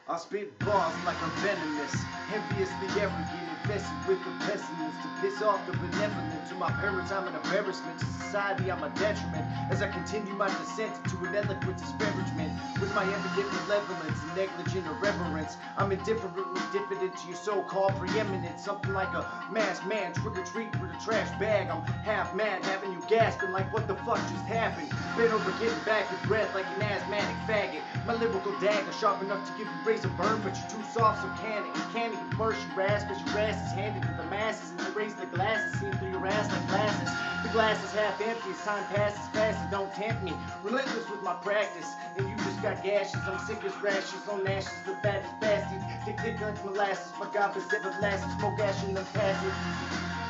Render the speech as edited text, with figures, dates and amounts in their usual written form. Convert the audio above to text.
I spit bars like I'm venomous, enviously arrogant, invested with the pessimist to piss off the benevolent. To my parents, I'm an embarrassment. To society, I'm a detriment. As I continue my descent to an eloquent disparagement, with my evident malevolence and negligent irreverence, I'm indifferently diffident to your so-called preeminence. Something like a masked man, trick or treat with a trash bag. I'm half mad, having you gasping like what the fuck just happened. Bent over, getting back with breath like an asthmatic faggot. My lyrical dagger sharp enough to give you razor burn, but you're too soft, so can't even burst your ass, cause your ass is handed to the masses, and they raise the glasses, seen through your ass like glasses. The glass is half empty as time passes fast, and don't tempt me. Relentless with my practice, and you just got gashes. I'm sick as rashes on ashes, the fattest bastards. Thick like molasses, my God is everlasting. Smoke ash and then pass it.